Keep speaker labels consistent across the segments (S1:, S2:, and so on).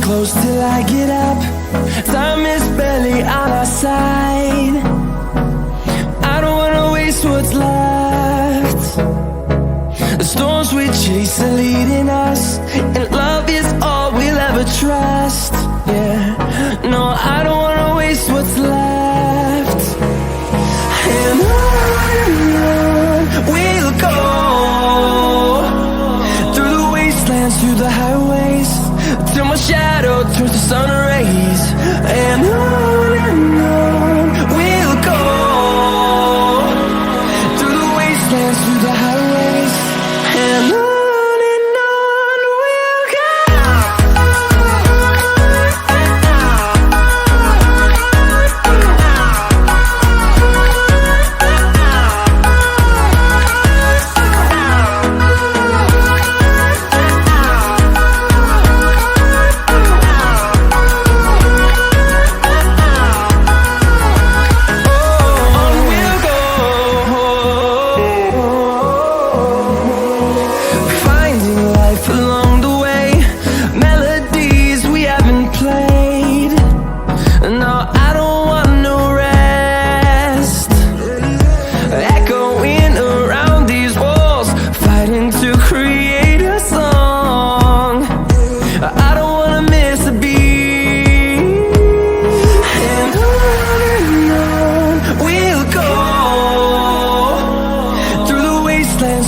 S1: close till I get up. Time is barely on our side. I don't wanna waste what's left. The storms we chase are leading us, and love is all we'll ever trust. Yeah, no, I don't wanna waste what's left. And on we'll go, through the wastelands, through the highways, till my shadow turns to sun rays. And on we'll go, through the wastelands, through the highways, and on we'll go.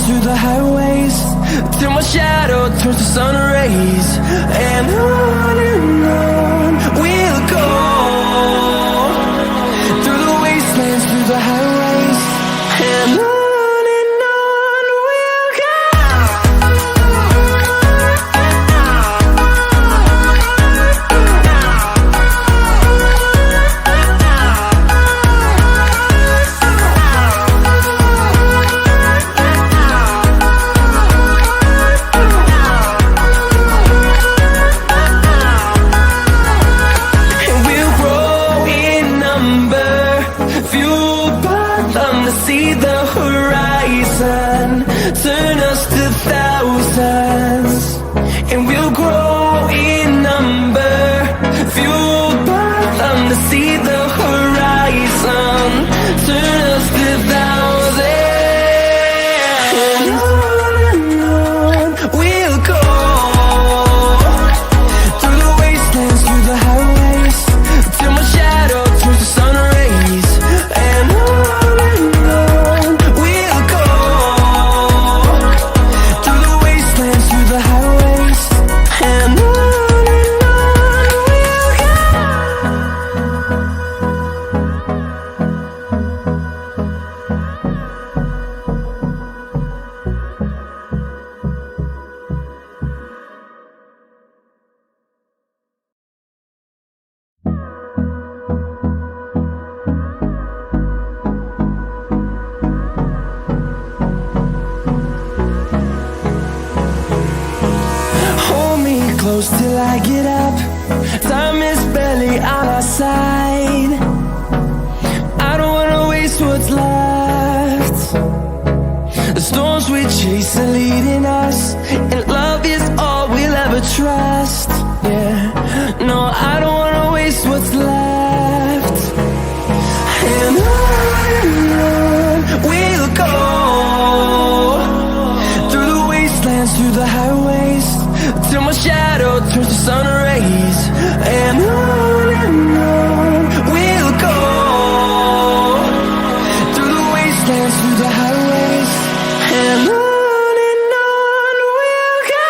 S1: Through the highways, till my shadow turns to sun rays. And on we'll go, through the wastelands, through the highways, and on we'll go. See the horizon, turn us to thousands, and we'll grow in number, fueled by them to see the horizon, turn us to thousands. And on we'll go, through the wastelands, through the highways, till my shadow turns to sun rays. And close till I get up. Time is barely on our side. I don't wanna waste what's left. The storms we chase are leading us, and love is all we'll ever trust. Yeah, no, I don't wanna waste what's left. And on we'll go, through the wastelands, through the highways, till my shadow turns to sun rays. And on we'll go, through the wastelands, through the highways, and on we'll go.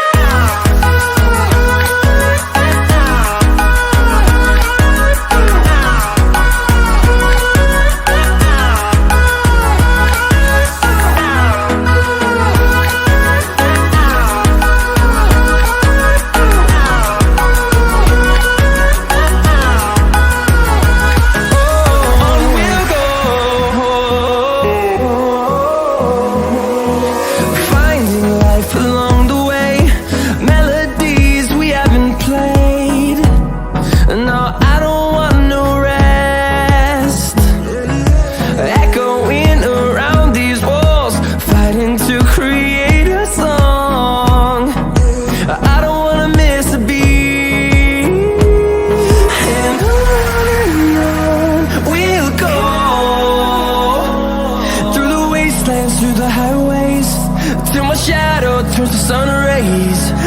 S1: sun rays